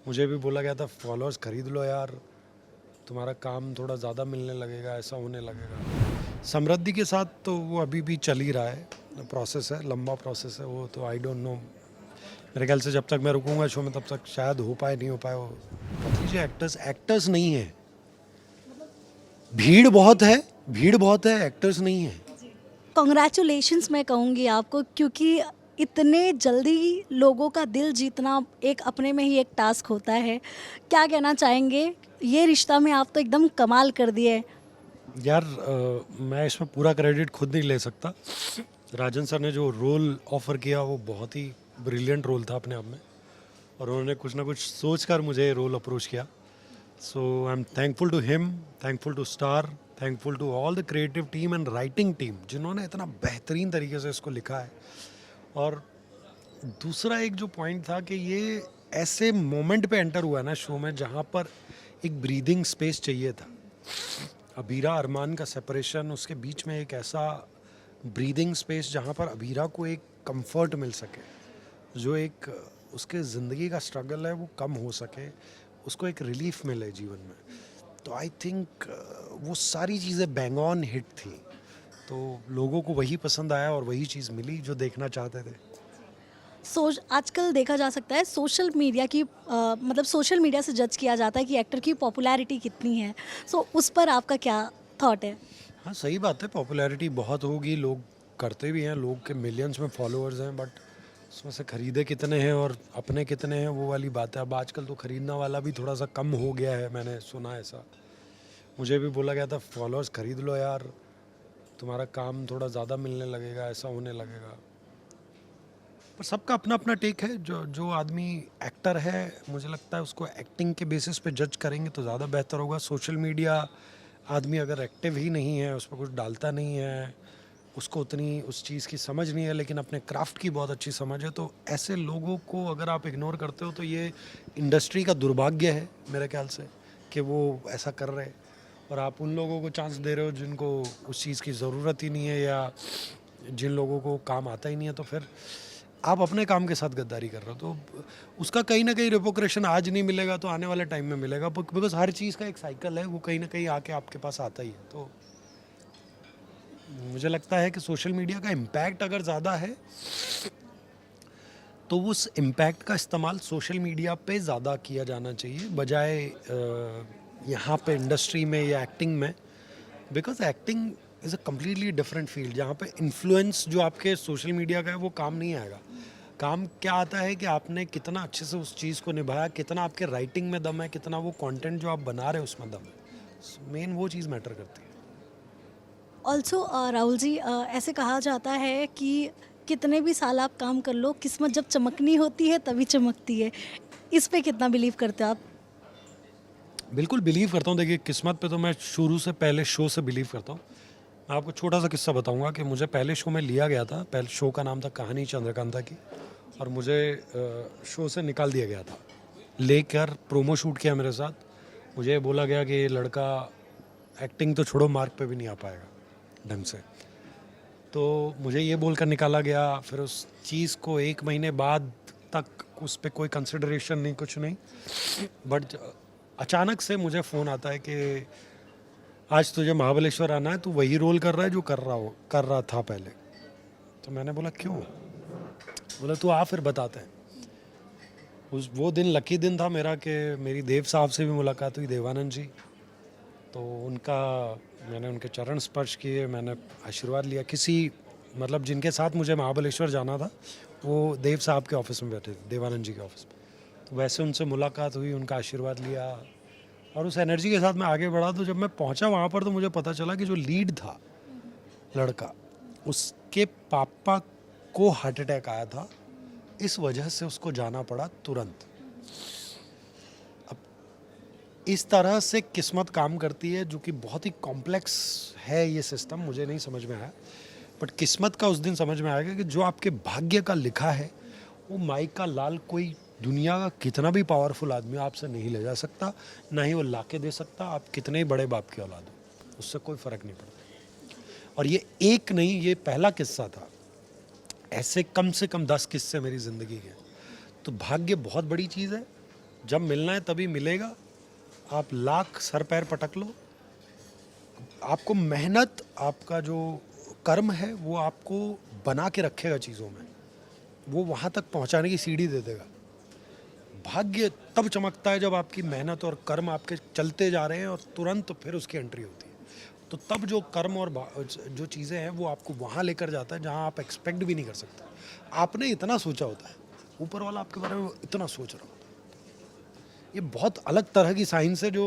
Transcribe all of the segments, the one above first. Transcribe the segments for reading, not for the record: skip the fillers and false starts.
मुझे भी बोला गया था फॉलोअर्स खरीद लो यार, तुम्हारा काम थोड़ा ज़्यादा मिलने लगेगा, ऐसा होने लगेगा। समृद्धि के साथ तो वो अभी भी चल ही रहा है, प्रोसेस है, लंबा प्रोसेस है वो, तो आई डोंट नो। मेरे ख्याल से जब तक मैं रुकूंगा शो में तब तक शायद हो पाए नहीं हो पाए। वो पता लीजिए, एक्टर्स एक्टर्स नहीं है, भीड़ बहुत है, भीड़ बहुत है, एक्टर्स नहीं है। कॉन्ग्रेचुलेशंस मैं कहूँगी आपको, क्योंकि इतने जल्दी लोगों का दिल जीतना एक अपने में ही एक टास्क होता है। क्या कहना चाहेंगे, ये रिश्ता में आप तो एकदम कमाल कर दिए। यार मैं इसमें पूरा क्रेडिट खुद नहीं ले सकता। राजन सर ने जो रोल ऑफर किया वो बहुत ही ब्रिलियंट रोल था अपने आप में, और उन्होंने कुछ ना कुछ सोच कर मुझे ये रोल अप्रोच किया। So I am thankful to him, thankful to star, thankful to all the creative team and writing team जिन्होंने इतना बेहतरीन तरीके से इसको लिखा है। और दूसरा एक जो पॉइंट था कि ये ऐसे मोमेंट पे एंटर हुआ ना शो में जहाँ पर एक ब्रीदिंग स्पेस चाहिए था। अबीरा अरमान का सेपरेशन, उसके बीच में एक ऐसा ब्रीदिंग स्पेस जहाँ पर अबीरा को एक कंफर्ट मिल सके, जो एक उसके ज़िंदगी का स्ट्रगल है वो कम हो सके, उसको एक रिलीफ मिले जीवन में। तो आई थिंक वो सारी चीज़ें बैंग ऑन हिट थी, तो लोगों को वही पसंद आया और वही चीज़ मिली जो देखना चाहते थे। आजकल देखा जा सकता है सोशल मीडिया की मतलब सोशल मीडिया से जज किया जाता है कि एक्टर की पॉपुलैरिटी कितनी है। उस पर आपका क्या थॉट है? हाँ सही बात है, पॉपुलैरिटी बहुत होगी, लोग करते भी हैं, लोग के मिलियंस में फॉलोअर्स हैं, बट उसमें से खरीदे कितने हैं और अपने कितने हैं वो वाली बात है। अब आजकल तो खरीदना वाला भी थोड़ा सा कम हो गया है, मैंने सुना ऐसा। मुझे भी बोला गया था फॉलोअर्स खरीद लो यार, तुम्हारा काम थोड़ा ज़्यादा मिलने लगेगा, ऐसा होने लगेगा। पर सबका अपना अपना टेक है। जो जो आदमी एक्टर है, मुझे लगता है उसको एक्टिंग के बेसिस पे जज करेंगे तो ज़्यादा बेहतर होगा। सोशल मीडिया आदमी अगर एक्टिव ही नहीं है, उस पर कुछ डालता नहीं है, उसको उतनी उस चीज़ की समझ नहीं है, लेकिन अपने क्राफ्ट की बहुत अच्छी समझ है, तो ऐसे लोगों को अगर आप इग्नोर करते हो तो ये इंडस्ट्री का दुर्भाग्य है मेरे ख्याल से कि वो ऐसा कर रहे हैं। और आप उन लोगों को चांस दे रहे हो जिनको उस चीज़ की ज़रूरत ही नहीं है, या जिन लोगों को काम आता ही नहीं है, तो फिर आप अपने काम के साथ गद्दारी कर रहे हो। तो उसका कहीं ना कहीं रिपोक्रेशन आज नहीं मिलेगा तो आने वाले टाइम में मिलेगा, बिकॉज हर चीज़ का एक साइकिल है, वो कहीं ना कहीं आके आपके पास आता ही है। तो मुझे लगता है कि सोशल मीडिया का इम्पैक्ट अगर ज़्यादा है तो उस इम्पैक्ट का इस्तेमाल सोशल मीडिया पे ज़्यादा किया जाना चाहिए, बजाय यहाँ पे इंडस्ट्री में या एक्टिंग में। Because acting is a completely different field, जहाँ पे इन्फ्लुएंस जो आपके सोशल मीडिया का है वो काम नहीं आएगा। काम क्या आता है कि आपने कितना अच्छे से उस चीज़ को निभाया, कितना आपके राइटिंग में दम है, कितना वो कंटेंट जो आप बना रहे हो उसमें दम है। मेन वो चीज़ मैटर करती है। ऑल्सो राहुल जी, ऐसे कहा जाता है कि कितने भी साल आप काम कर लो, किस्मत जब चमकनी होती है तभी चमकती है। इस पे कितना बिलीव करते हो आप? बिल्कुल बिलीव करता हूँ। देखिए, किस्मत पे तो मैं शुरू से पहले शो से बिलीव करता हूँ। मैं आपको छोटा सा किस्सा बताऊंगा कि मुझे पहले शो में लिया गया था। पहले शो का नाम था कहानी चंद्रकांता की, और मुझे शो से निकाल दिया गया था। लेकर प्रोमो शूट किया मेरे साथ, मुझे बोला गया कि ये लड़का एक्टिंग तो छोड़ो, मार्क पे भी नहीं आ पाएगा ढंग से। तो मुझे ये बोलकर निकाला गया। फिर उस चीज़ को 1 महीने बाद तक उस पर कोई कंसिडरेशन नहीं, कुछ नहीं। बट अचानक से मुझे फ़ोन आता है कि आज तुझे महाबलेश्वर आना है, तू वही रोल कर रहा है जो कर रहा था पहले। तो मैंने बोला क्यों? बोला तू आ, फिर बताते हैं। वो दिन लकी दिन था मेरा कि मेरी देव साहब से भी मुलाकात हुई, देवानंद जी। तो मैंने उनके चरण स्पर्श किए, मैंने आशीर्वाद लिया। किसी मतलब जिनके साथ मुझे महाबलेश्वर जाना था वो देव साहब के ऑफिस में बैठे थे, देवानंद जी के ऑफिस में। तो वैसे उनसे मुलाकात हुई, उनका आशीर्वाद लिया, और उस एनर्जी के साथ मैं आगे बढ़ा। तो जब मैं पहुंचा वहाँ पर तो मुझे पता चला कि जो लीड था लड़का, उसके पापा को हार्ट अटैक आया था, इस वजह से उसको जाना पड़ा तुरंत। अब इस तरह से किस्मत काम करती है, जो कि बहुत ही कॉम्प्लेक्स है ये सिस्टम, मुझे नहीं समझ में आया। बट किस्मत का उस दिन समझ में आएगा कि जो आपके भाग्य का लिखा है वो माई का लाल कोई दुनिया का कितना भी पावरफुल आदमी आपसे नहीं ले जा सकता, ना ही वो ला के दे सकता। आप कितने ही बड़े बाप की औलाद हो, उससे कोई फ़र्क नहीं पड़ता। और ये एक नहीं, ये पहला किस्सा था। ऐसे कम से कम 10 किस्से मेरी ज़िंदगी के। तो भाग्य बहुत बड़ी चीज़ है, जब मिलना है तभी मिलेगा, आप लाख सर पैर पटक लो, आपको मेहनत, आपका जो कर्म है वो आपको बना के रखेगा चीज़ों में, वो वहाँ तक पहुँचाने की सीढ़ी दे देगा। भाग्य तब चमकता है जब आपकी मेहनत और कर्म आपके चलते जा रहे हैं और तुरंत फिर उसकी एंट्री होती है। तो तब जो कर्म और जो चीज़ें हैं वो आपको वहाँ लेकर जाता है जहाँ आप एक्सपेक्ट भी नहीं कर सकते। आपने इतना सोचा होता है, ऊपर वाला आपके बारे में इतना सोच रहा होता है। ये बहुत अलग तरह की साइंस है जो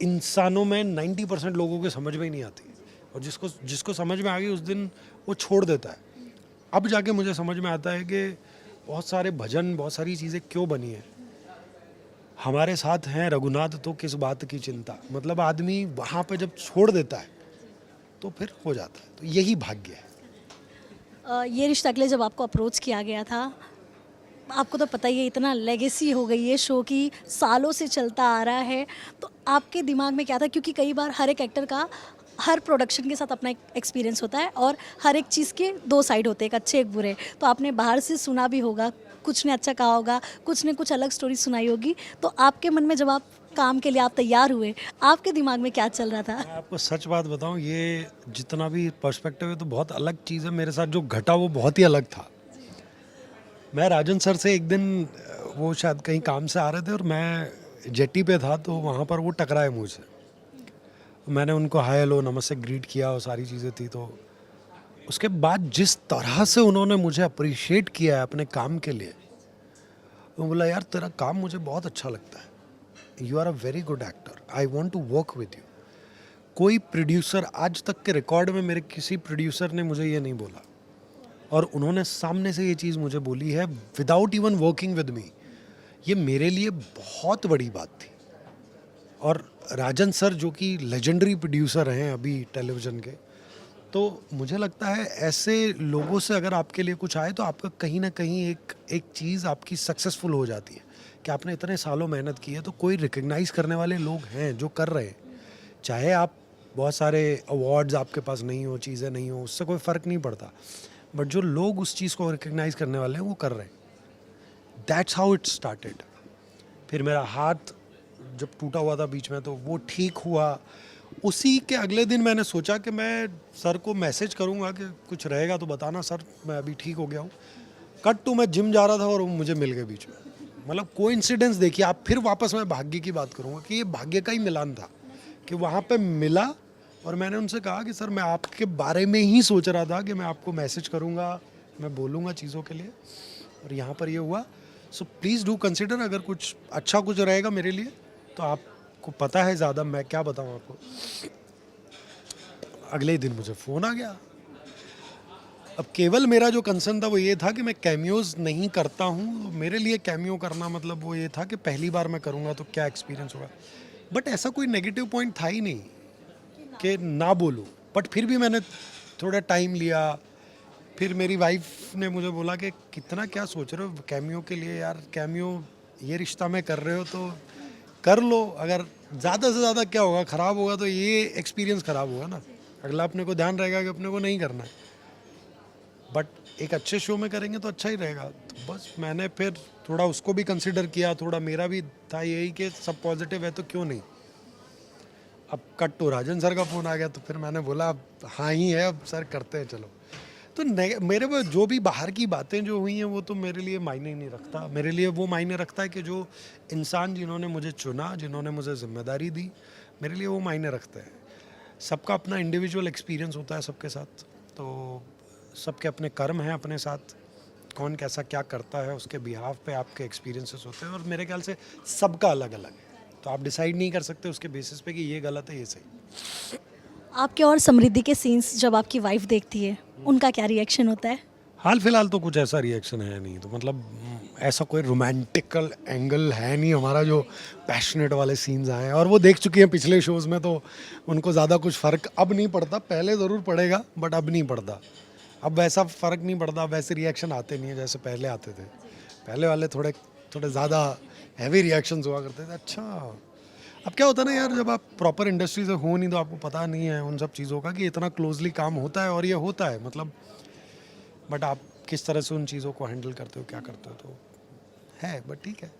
इंसानों में 90% लोगों के समझ में ही नहीं आती, और जिसको जिसको समझ में आ गई उस दिन वो छोड़ देता है। अब जाके मुझे समझ में आता है कि बहुत सारे भजन, बहुत सारी चीज़ें क्यों बनी हैं। हमारे साथ हैं रघुनाथ तो किस बात की चिंता, मतलब आदमी वहाँ पे जब छोड़ देता है तो फिर हो जाता है। तो यही भाग्य है। ये रिश्ता के लिए जब आपको अप्रोच किया गया था, आपको तो पता ही है इतना लेगेसी हो गई है शो की, सालों से चलता आ रहा है, तो आपके दिमाग में क्या था? क्योंकि कई बार हर एक एक्टर का हर प्रोडक्शन के साथ अपना एक एक्सपीरियंस होता है और हर एक चीज़ के दो साइड होते हैं, एक अच्छे एक बुरे। तो आपने बाहर से सुना भी होगा, कुछ ने अच्छा कहा होगा, कुछ ने कुछ अलग स्टोरी सुनाई होगी, तो आपके मन में जब आप काम के लिए आप तैयार हुए, आपके दिमाग में क्या चल रहा था? मैं आपको सच बात बताऊं, ये जितना भी पर्सपेक्टिव है तो बहुत अलग चीज़ है। मेरे साथ जो घटा वो बहुत ही अलग था। मैं राजन सर से एक दिन वो शायद कहीं काम से आ रहे थे और मैं जेट्टी पे था, तो वहाँ पर वो टकराए मुझसे। मैंने उनको हाय हेलो नमस्ते ग्रीट किया और सारी चीज़ें थी। तो उसके बाद जिस तरह से उन्होंने मुझे अप्रिशिएट किया है अपने काम के लिए, वो बोला यार तेरा काम मुझे बहुत अच्छा लगता है, you are a very good actor, I want to work with you. कोई प्रोड्यूसर आज तक के रिकॉर्ड में, मेरे किसी प्रोड्यूसर ने मुझे ये नहीं बोला, और उन्होंने सामने से ये चीज़ मुझे बोली है without even working with me. ये मेरे लिए बहुत बड़ी बात थी। और राजन सर जो कि लेजेंडरी प्रोड्यूसर हैं अभी टेलीविज़न के, तो मुझे लगता है ऐसे लोगों से अगर आपके लिए कुछ आए तो आपका कहीं ना कहीं एक चीज़ आपकी सक्सेसफुल हो जाती है कि आपने इतने सालों मेहनत की है। तो कोई रिकग्नाइज़ करने वाले लोग हैं जो कर रहे हैं, चाहे आप बहुत सारे अवार्ड्स आपके पास नहीं हो, चीज़ें नहीं हो, उससे कोई फ़र्क नहीं पड़ता, बट जो लोग उस चीज़ को रिकग्नाइज़ करने वाले हैं वो कर रहे हैं। That's how it started. फिर मेरा हाथ जब टूटा हुआ था बीच में तो वो ठीक हुआ। उसी के अगले दिन मैंने सोचा कि मैं सर को मैसेज करूंगा कि कुछ रहेगा तो बताना सर, मैं अभी ठीक हो गया हूँ। कट टू मैं जिम जा रहा था और वो मुझे मिल गए बीच में। मतलब कोइंसिडेंस देखिए आप। फिर वापस मैं भाग्य की बात करूँगा कि ये भाग्य का ही मिलान था कि वहाँ पे मिला, और मैंने उनसे कहा कि सर मैं आपके बारे में ही सोच रहा था कि मैं आपको मैसेज करूँगा, मैं बोलूँगा चीज़ों के लिए, और यहाँ पर ये हुआ। सो प्लीज़ डू कंसिडर, अगर कुछ अच्छा कुछ रहेगा मेरे लिए तो आपको पता है ज़्यादा, मैं क्या बताऊँ आपको। अगले ही दिन मुझे फ़ोन आ गया। अब केवल मेरा जो कंसर्न था वो ये था कि मैं कैमियोज़ नहीं करता हूँ। मेरे लिए कैमियो करना मतलब वो ये था कि पहली बार मैं करूँगा तो क्या एक्सपीरियंस होगा। बट ऐसा कोई नेगेटिव पॉइंट था ही नहीं कि ना बोलूँ। बट फिर भी मैंने थोड़ा टाइम लिया। फिर मेरी वाइफ ने मुझे बोला कि कितना क्या सोच रहे हो कैमियो के लिए, यार कैमियो ये रिश्ता में कर रहे हो तो कर लो, अगर ज़्यादा से ज़्यादा क्या होगा, ख़राब होगा तो ये एक्सपीरियंस ख़राब होगा ना, अगला अपने को ध्यान रहेगा कि अपने को नहीं करना है। बट एक अच्छे शो में करेंगे तो अच्छा ही रहेगा। तो बस मैंने फिर थोड़ा उसको भी कंसिडर किया, थोड़ा मेरा भी था यही कि सब पॉजिटिव है तो क्यों नहीं। अब कट तो राजन सर का फ़ोन आ गया तो फिर मैंने बोला अब हाँ ही है, अब सर करते हैं चलो। तो मेरे को जो भी बाहर की बातें जो हुई हैं वो तो मेरे लिए मायने ही नहीं रखता। मेरे लिए वो मायने रखता है कि जो इंसान जिन्होंने मुझे चुना, जिन्होंने मुझे जिम्मेदारी दी, मेरे लिए वो मायने रखते हैं। सबका अपना इंडिविजुअल एक्सपीरियंस होता है सबके साथ, तो सबके अपने कर्म हैं अपने साथ, कौन कैसा क्या करता है उसके बिहाफ पे आपके एक्सपीरियंसेस होते हैं, और मेरे ख्याल से सबका अलग अलग है। तो आप डिसाइड नहीं कर सकते उसके बेसिस पे कि ये गलत है ये सही। आपके और समृद्धि के सीन्स जब आपकी वाइफ देखती है, उनका क्या रिएक्शन होता है? हाल फिलहाल तो कुछ ऐसा रिएक्शन है नहीं, तो मतलब ऐसा कोई रोमांटिकल एंगल है नहीं हमारा जो पैशनेट वाले सीन्स आए हैं, और वो देख चुकी हैं पिछले शोज़ में, तो उनको ज़्यादा कुछ फ़र्क अब नहीं पड़ता। पहले ज़रूर पड़ेगा बट अब नहीं पड़ता। अब वैसा फ़र्क नहीं पड़ता, वैसे रिएक्शन आते नहीं है जैसे पहले आते थे। पहले वाले थोड़े ज़्यादा हैवी रिएक्शंस हुआ करते थे। अच्छा, अब क्या होता है ना यार, जब आप प्रॉपर इंडस्ट्री से हो नहीं तो आपको पता नहीं है उन सब चीज़ों का कि इतना क्लोजली काम होता है, और ये होता है मतलब। बट आप किस तरह से उन चीज़ों को हैंडल करते हो, क्या करते हो, तो है, बट ठीक है।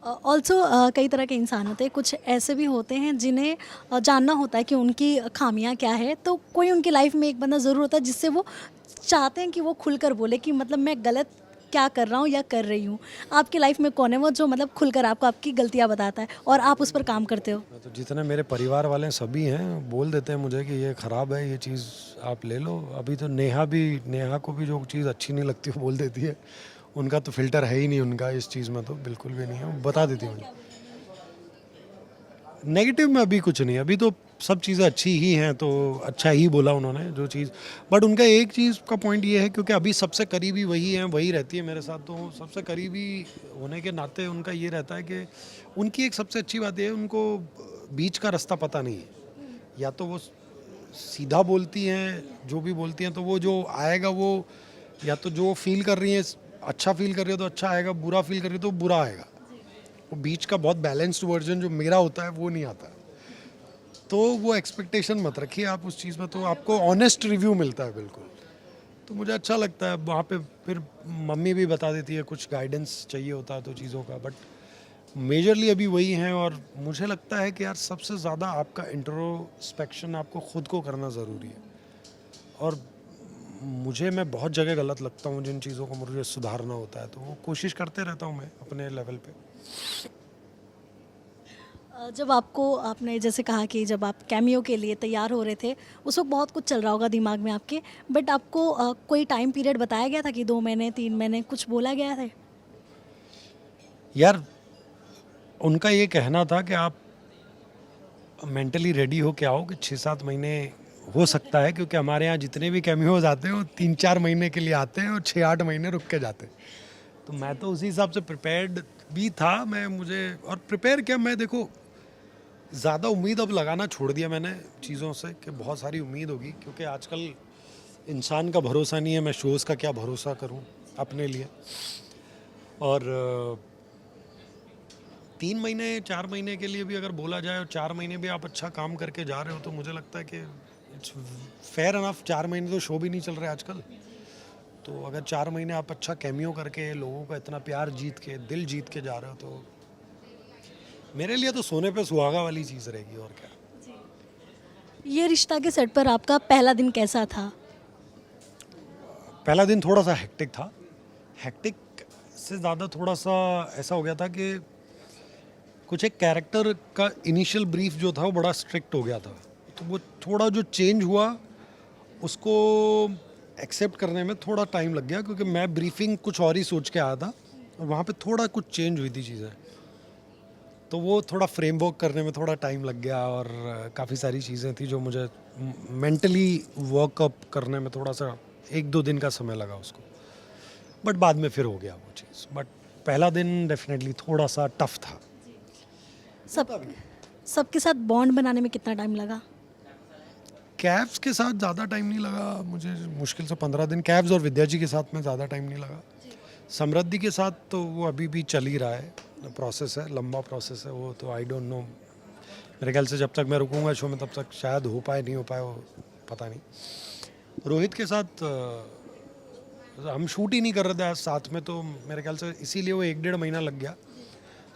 ऑल्सो कई तरह के इंसान होते हैं, कुछ ऐसे भी होते हैं जिन्हें जानना होता है कि उनकी खामियां क्या है, तो कोई उनकी लाइफ में एक बंदा ज़रूर होता है जिससे वो चाहते हैं कि वो खुलकर बोले कि मतलब मैं गलत क्या कर रहा हूँ या कर रही हूँ। आपकी लाइफ में कौन है वो जो मतलब खुलकर आपको आपकी गलतियाँ बताता है और आप उस पर काम करते हो? तो जितने मेरे परिवार वाले हैं सभी हैं, बोल देते हैं मुझे कि ये ख़राब है, ये चीज़ आप ले लो। अभी तो नेहा को भी जो चीज़ अच्छी नहीं लगती वो बोल देती है। उनका तो फ़िल्टर है ही नहीं उनका इस चीज़ में, तो बिल्कुल भी नहीं है, वो बता देती है मुझे। नेगेटिव में अभी कुछ नहीं, अभी तो सब चीज़ें अच्छी ही हैं, तो अच्छा ही बोला उन्होंने जो चीज़। बट उनका एक चीज़ का पॉइंट ये है, क्योंकि अभी सबसे करीबी वही हैं, वही रहती है मेरे साथ, तो सबसे करीबी होने के नाते उनका ये रहता है कि उनकी एक सबसे अच्छी बात ये है, उनको बीच का रास्ता पता नहीं है। या तो वो सीधा बोलती हैं, जो भी बोलती हैं, तो वो जो आएगा वो, या तो जो फील कर रही हैं अच्छा फील कर रही है तो अच्छा आएगा, बुरा फील कर रही है तो बुरा आएगा। वो बीच का बहुत बैलेंस्ड वर्जन जो मेरा होता है वो नहीं आता। तो वो एक्सपेक्टेशन मत रखिए आप उस चीज़ में, तो आपको ऑनेस्ट रिव्यू मिलता है बिल्कुल। तो मुझे अच्छा लगता है वहाँ पे। फिर मम्मी भी बता देती है, कुछ गाइडेंस चाहिए होता है तो चीज़ों का, बट मेजरली अभी वही हैं। और मुझे लगता है कि यार सबसे ज़्यादा आपका इंट्रोस्पेक्शन आपको खुद को करना ज़रूरी है। और मैं बहुत जगह गलत लगता हूँ, जिन चीज़ों को मुझे सुधारना होता है, तो वो कोशिश करते रहता हूँ मैं अपने लेवल पे। जब आपको आपने जैसे कहा कि जब आप कैमियो के लिए तैयार हो रहे थे, उस वक्त बहुत कुछ चल रहा होगा दिमाग में आपके, बट आपको कोई टाइम पीरियड बताया गया था कि 2 महीने 3 महीने कुछ बोला गया है? यार उनका ये कहना था कि आप मेंटली रेडी हो के आओ, कि 6-7 महीने हो सकता है, क्योंकि हमारे यहाँ जितने भी कैमियोज आते हैं वो 3-4 महीने के लिए आते हैं और 6-8 महीने रुक के जाते हैं। तो मैं तो उसी हिसाब से प्रिपेयर्ड भी था। और प्रिपेयर क्या, मैं देखो ज़्यादा उम्मीद अब लगाना छोड़ दिया मैंने चीज़ों से, कि बहुत सारी उम्मीद होगी, क्योंकि आजकल इंसान का भरोसा नहीं है। मैं शोज़ का क्या भरोसा करूं अपने लिए। और 3 महीने 4 महीने के लिए भी अगर बोला जाए, और 4 महीने भी आप अच्छा काम करके जा रहे हो, तो मुझे लगता है कि इट्स फेयर अनफ। 4 महीने तो शो भी नहीं चल रहे आजकल, तो अगर 4 महीने आप अच्छा कैमियो करके लोगों का इतना प्यार जीत के, दिल जीत के जा रहे हो, तो मेरे लिए तो सोने पे सुहागा वाली चीज़ रहेगी। और क्या। ये रिश्ता के सेट पर आपका पहला दिन कैसा था? पहला दिन थोड़ा सा हेक्टिक था। हेक्टिक से ज़्यादा थोड़ा सा ऐसा हो गया था कि कुछ एक कैरेक्टर का इनिशियल ब्रीफ जो था वो बड़ा स्ट्रिक्ट हो गया था, तो वो थोड़ा जो चेंज हुआ उसको एक्सेप्ट करने में थोड़ा टाइम लग गया, क्योंकि मैं ब्रीफिंग कुछ और ही सोच के आया था और वहाँ पे थोड़ा कुछ चेंज हुई थी चीज़ें, तो वो थोड़ा फ्रेमवर्क करने में थोड़ा टाइम लग गया। और काफ़ी सारी चीज़ें थी जो मुझे मेंटली वर्कअप करने में थोड़ा सा 1-2 दिन का समय लगा उसको, बट बाद में फिर हो गया वो चीज़। बट पहला दिन डेफिनेटली थोड़ा सा टफ था। सबके साथ बॉन्ड बनाने में कितना टाइम लगा? कैब्स के साथ ज़्यादा टाइम नहीं लगा मुझे, मुश्किल से 15 दिन। कैब्स और विद्या जी के साथ में ज़्यादा टाइम नहीं लगा। समृद्धि के साथ तो वो अभी भी चल ही रहा है, प्रोसेस है, लंबा प्रोसेस है वो, तो आई डोंट नो। मेरे ख्याल से जब तक मैं रुकूंगा शो में तब तक शायद हो पाए, नहीं हो पाए, वो पता नहीं। रोहित के साथ हम शूट ही नहीं कर रहे थे आज साथ में, तो मेरे ख्याल से इसीलिए वो 1-1.5 महीना लग गया।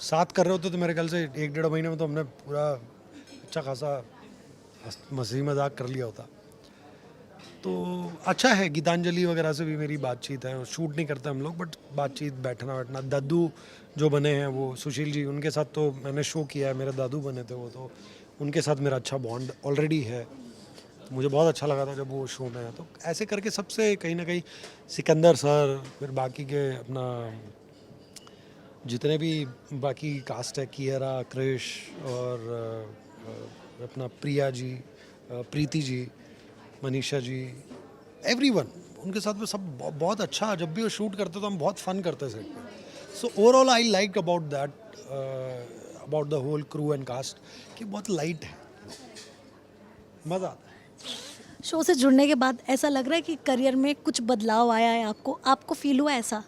साथ कर रहे होते तो मेरे ख्याल से 1-1.5 महीने में तो हमने पूरा अच्छा खासा मस्ती मजाक कर लिया होता। तो अच्छा है, गीतांजलि वगैरह से भी मेरी बातचीत है। शूट नहीं करते हम लोग, बट बातचीत, बैठना बैठना। दादू जो बने हैं वो सुशील जी, उनके साथ तो मैंने शो किया है, मेरे दादू बने थे वो, तो उनके साथ मेरा अच्छा बॉन्ड ऑलरेडी है। तो मुझे बहुत अच्छा लगा था जब वो शो में है। तो ऐसे करके सबसे कहीं ना कहीं, सिकंदर सर, फिर बाकी के अपना जितने भी बाकी कास्ट है, कियरा, क्रिश और अपना प्रिया जी, प्रीति जी, मनीषा जी, एवरीवन, उनके साथ में सब बहुत अच्छा। जब भी वो शूट करते तो हम बहुत फन करते सेट पे। So overall I like about that, about the whole crew and cast, कि बहुत लाइट है, मज़ा आता है। शो से जुड़ने के बाद ऐसा लग रहा है कि करियर में कुछ बदलाव आया है आपको फील हुआ ऐसा?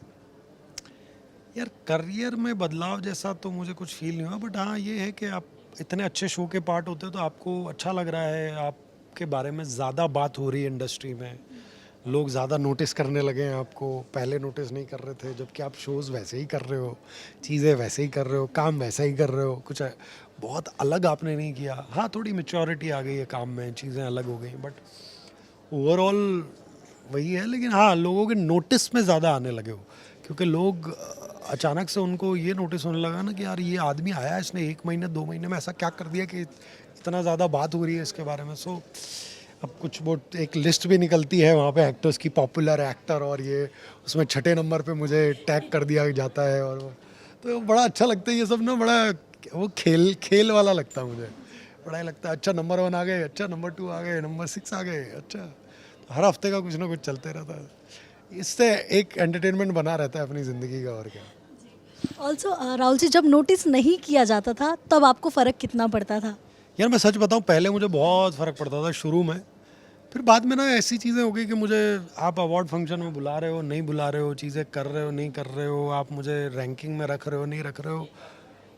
यार करियर में बदलाव जैसा तो मुझे कुछ फील नहीं हुआ, बट हाँ ये है कि आप इतने अच्छे शो के पार्ट होते हो तो आपको अच्छा लग रहा है, आपके बारे में ज़्यादा बात हो रही है इंडस्ट्री में, लोग ज़्यादा नोटिस करने लगे हैं आपको, पहले नोटिस नहीं कर रहे थे, जबकि आप शोज़ वैसे ही कर रहे हो, चीज़ें वैसे ही कर रहे हो, काम वैसा ही कर रहे हो, कुछ बहुत अलग आपने नहीं किया। हाँ, थोड़ी मैच्योरिटी आ गई है काम में, चीज़ें अलग हो गई, बट ओवरऑल वही है। लेकिन हाँ, लोगों के नोटिस में ज़्यादा आने लगे हो, क्योंकि लोग अचानक से उनको ये नोटिस होने लगा ना कि यार ये आदमी आया, इसने 1 महीने 2 महीने में ऐसा क्या कर दिया कि इतना ज़्यादा बात हो रही है इसके बारे में। सो अब कुछ वो एक लिस्ट भी निकलती है वहाँ पे एक्टर्स की, पॉपुलर एक्टर, और ये उसमें 6 नंबर पे मुझे टैग कर दिया जाता है, और तो बड़ा अच्छा लगता है ये सब ना, बड़ा वो खेल खेल वाला लगता है मुझे, बड़ा ही लगता है। अच्छा नंबर 1 आ गए, अच्छा नंबर 2 आ गए, नंबर 6 आ गए, अच्छा। तो हर हफ्ते का कुछ ना कुछ चलते रहता है, इससे एक एंटरटेनमेंट बना रहता है अपनी ज़िंदगी का, और क्या। ऑल्सो राहुल जी, जब नोटिस नहीं किया जाता था तब आपको फ़र्क कितना पड़ता था? यार मैं सच बताऊं, पहले मुझे बहुत फ़र्क पड़ता था शुरू में, फिर बाद में ना ऐसी चीज़ें हो गई कि मुझे आप अवार्ड फंक्शन में बुला रहे हो, नहीं बुला रहे हो, चीज़ें कर रहे हो, नहीं कर रहे हो, आप मुझे रैंकिंग में रख रहे हो, नहीं रख रहे हो,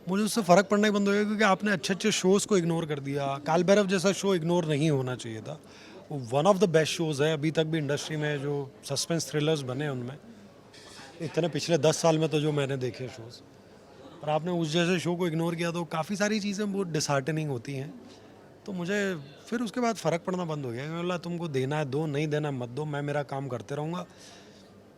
मुझे उससे फ़र्क पड़ना ही बंद हो गया, क्योंकि आपने अच्छे अच्छे शोज़ को इग्नोर कर दिया। काल भैरव जैसा शो इग्नोर नहीं होना चाहिए था, वो one of the best shows है अभी तक भी इंडस्ट्री में, जो सस्पेंस थ्रिलर्स बने हैं उनमें, इतने पिछले 10 साल में तो जो मैंने देखे शोज़, और आपने उस जैसे शो को इग्नोर किया, तो काफ़ी सारी चीज़ें बहुत डिसहार्टनिंग होती हैं। तो मुझे फिर उसके बाद फ़र्क पड़ना बंद हो गया, मैं बोला तुमको देना है दो, नहीं देना मत दो, मैं मेरा काम करते रहूँगा।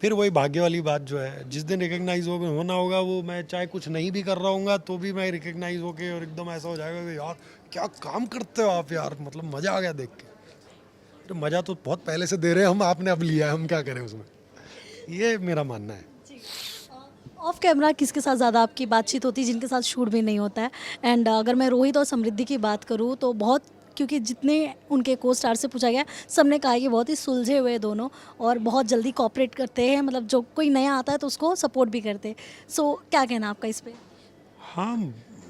फिर वही भाग्य वाली बात जो है, जिस दिन रिकग्नाइज होना होगा, वो मैं चाहे कुछ नहीं भी कर रहा हूँगा तो भी मैं रिकग्नाइज होके, और एकदम ऐसा हो जाएगा कि यार क्या काम करते हो आप यार, मतलब मज़ा आ गया देख के। तो मज़ा तो बहुत पहले से दे रहे हैं हम, आपने अब लिया है, हम क्या करें उसमें, ये मेरा मानना है। ऑफ कैमरा किसके साथ ज़्यादा आपकी बातचीत होती है जिनके साथ शूट भी नहीं होता है? एंड अगर मैं रोहित और समृद्धि की बात करूँ तो बहुत, क्योंकि जितने उनके को स्टार से पूछा गया, सबने कहा कि बहुत ही सुलझे हुए दोनों और बहुत जल्दी कॉपरेट करते हैं, मतलब जो कोई नया आता है तो उसको सपोर्ट भी करते हैं। सो क्या कहना आपका इस पे? हाँ,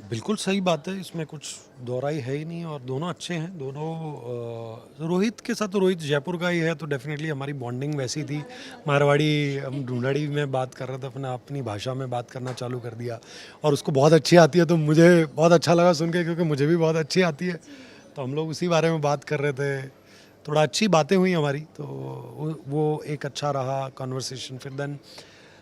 बिल्कुल सही बात है, इसमें कुछ दोहराई है ही नहीं, और दोनों अच्छे हैं दोनों। रोहित के साथ तो, रोहित जयपुर का ही है, तो डेफिनेटली हमारी बॉन्डिंग वैसी थी, मारवाड़ी, हम ढूंढाड़ी में बात कर रहे थे, अपनी भाषा में बात करना चालू कर दिया, और उसको बहुत अच्छी आती है, तो मुझे बहुत अच्छा लगा सुन के, क्योंकि मुझे भी बहुत अच्छी आती है, तो हम लोग उसी बारे में बात कर रहे थे, थोड़ा अच्छी बातें हुई हमारी, तो वो एक अच्छा रहा कॉन्वर्सेशन। फिर देन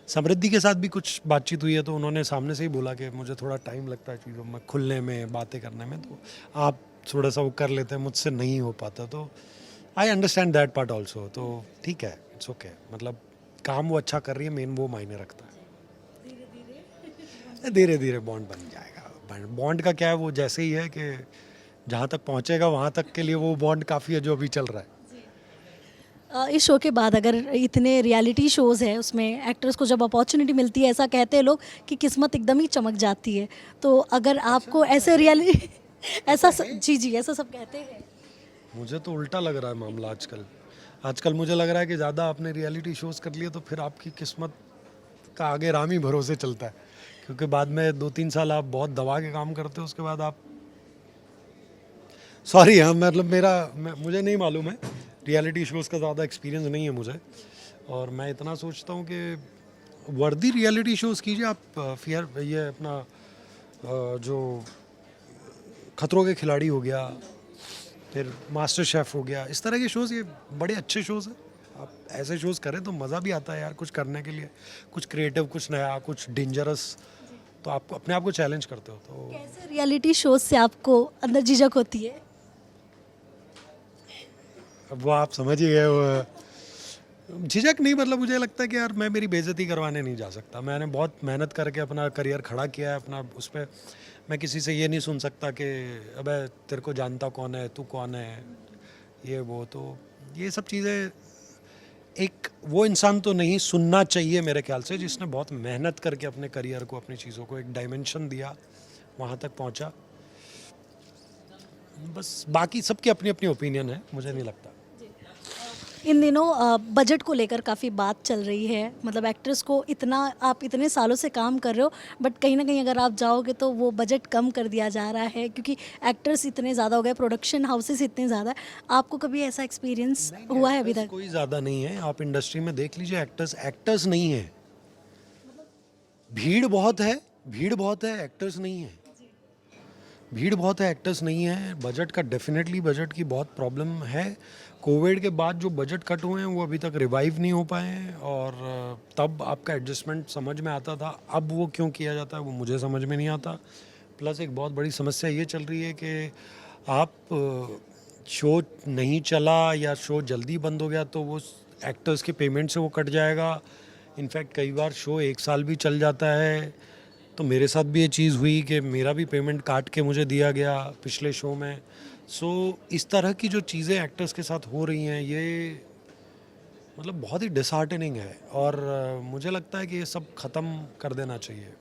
समृद्धि के साथ भी कुछ बातचीत हुई है, तो उन्होंने सामने से ही बोला कि मुझे थोड़ा टाइम लगता है चीज़ों में खुलने में, बातें करने में, तो आप थोड़ा सा वो कर लेते हैं, मुझसे नहीं हो पाता, तो I understand that part also, तो ठीक है, इट्स ओके, मतलब काम वो अच्छा कर रही है, मेन वो मायने रखता है। धीरे धीरे बॉन्ड बन जाएगा, बॉन्ड का क्या है, वो जैसे ही है कि जहाँ तक पहुँचेगा वहाँ तक के लिए वो बॉन्ड काफ़ी है जो अभी चल रहा है। इस शो के बाद अगर इतने रियलिटी शोज़ हैं उसमें एक्टर्स को जब अपॉर्चुनिटी मिलती है, ऐसा कहते हैं लोग कि किस्मत एकदम ही चमक जाती है, तो अगर आपको ऐसे रियलिटी जी जी, ऐसा सब कहते हैं। मुझे तो उल्टा लग रहा है मामला आजकल। आजकल मुझे लग रहा है कि ज़्यादा आपने रियलिटी शोज़ कर लिए तो फिर आपकी किस्मत का आगे राम ही भरोसे चलता है, क्योंकि बाद में 2-3 साल आप बहुत दबा के काम करते हो, उसके बाद आप, सॉरी हाँ, मतलब मुझे नहीं मालूम है, रियलिटी शोज़ का ज़्यादा एक्सपीरियंस नहीं है मुझे, और मैं इतना सोचता हूँ कि वर्दी रियलिटी शोज़ कीजिए आप। फिर ये अपना जो खतरों के खिलाड़ी हो गया, फिर मास्टर शेफ़ हो गया, इस तरह के शोज़, ये बड़े अच्छे शोज़ हैं। आप ऐसे शोज़ करें तो मज़ा भी आता है यार, कुछ करने के लिए, कुछ क्रिएटिव, कुछ नया, कुछ डेंजरस, तो आप अपने आप को चैलेंज करते हो। तो कैसे रियलिटी शोज़ से आपको अंदर झिझक होती है? अब वो आप समझ ही गए, वो झिझक नहीं, मतलब मुझे लगता है कि यार मैं मेरी बेइज्जती करवाने नहीं जा सकता, मैंने बहुत मेहनत करके अपना करियर खड़ा किया है अपना, उस पर मैं किसी से ये नहीं सुन सकता कि अबे तेरे को जानता कौन है, तू कौन है, ये वो, तो ये सब चीज़ें एक वो इंसान तो नहीं सुनना चाहिए मेरे ख्याल से, जिसने बहुत मेहनत करके अपने करियर को, अपनी चीज़ों को एक डायमेंशन दिया, वहाँ तक पहुँचा। बस बाकी सबकी अपनी अपनी ओपिनियन है, मुझे नहीं लगता। इन दिनों बजट को लेकर काफ़ी बात चल रही है, मतलब एक्टर्स को इतना, आप इतने सालों से काम कर रहे हो, बट कहीं ना कहीं अगर आप जाओगे तो वो बजट कम कर दिया जा रहा है, क्योंकि एक्टर्स इतने ज़्यादा हो गए, प्रोडक्शन हाउसेस इतने ज़्यादा है। आपको कभी ऐसा एक्सपीरियंस हुआ है अभी तक? कोई ज़्यादा नहीं है, आप इंडस्ट्री में देख लीजिए, एक्टर्स एक्टर्स नहीं है, भीड़ बहुत है, भीड़ बहुत है, एक्टर्स नहीं है। भीड़ बहुत है, एक्टर्स नहीं है, बजट का डेफिनेटली बजट की बहुत प्रॉब्लम है। कोविड के बाद जो बजट कट हुए हैं वो अभी तक रिवाइव नहीं हो पाए हैं, और तब आपका एडजस्टमेंट समझ में आता था, अब वो क्यों किया जाता है वो मुझे समझ में नहीं आता। प्लस एक बहुत बड़ी समस्या ये चल रही है कि आप शो नहीं चला या शो जल्दी बंद हो गया तो वो एक्टर्स के पेमेंट से वो कट जाएगा। इनफैक्ट कई बार शो 1 साल भी चल जाता है, तो मेरे साथ भी ये चीज़ हुई कि मेरा भी पेमेंट काट के मुझे दिया गया पिछले शो में। सो इस तरह की जो चीज़ें एक्टर्स के साथ हो रही हैं ये मतलब बहुत ही डिसहार्टनिंग है, और मुझे लगता है कि ये सब ख़त्म कर देना चाहिए।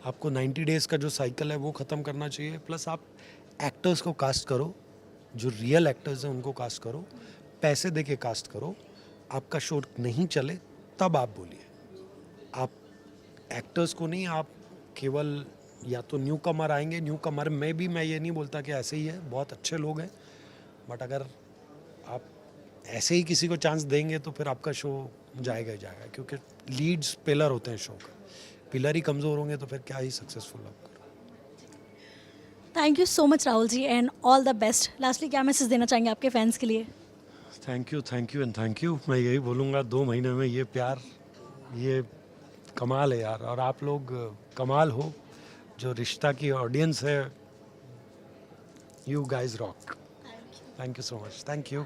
आपको 90 डेज़ का जो साइकिल है वो ख़त्म करना चाहिए। प्लस आप एक्टर्स को कास्ट करो, जो रियल एक्टर्स हैं उनको कास्ट करो, पैसे दे के कास्ट करो। आपका शो नहीं चले तब आप बोलिए, आप एक्टर्स को नहीं, आप केवल या तो न्यू कमर आएंगे, न्यू कमर में भी मैं ये नहीं बोलता कि ऐसे ही है, बहुत अच्छे लोग हैं, बट अगर आप ऐसे ही किसी को चांस देंगे तो फिर आपका शो जाएगा ही जाएगा, क्योंकि लीड्स पिलर होते हैं शो का। पिलर ही कमज़ोर होंगे तो फिर क्या ही सक्सेसफुल आप करो। Thank you so much Rahul ji and all the best. Lastly क्या मैसेज देना चाहेंगे आपके फैंस के लिए? Thank you and thank you. मैं यही बोलूँगा, 2 महीने में ये प्यार, ये कमाल है यार, और आप लोग कमाल हो, जो रिश्ता की ऑडियंस है, you guys rock. Thank you so much, thank you.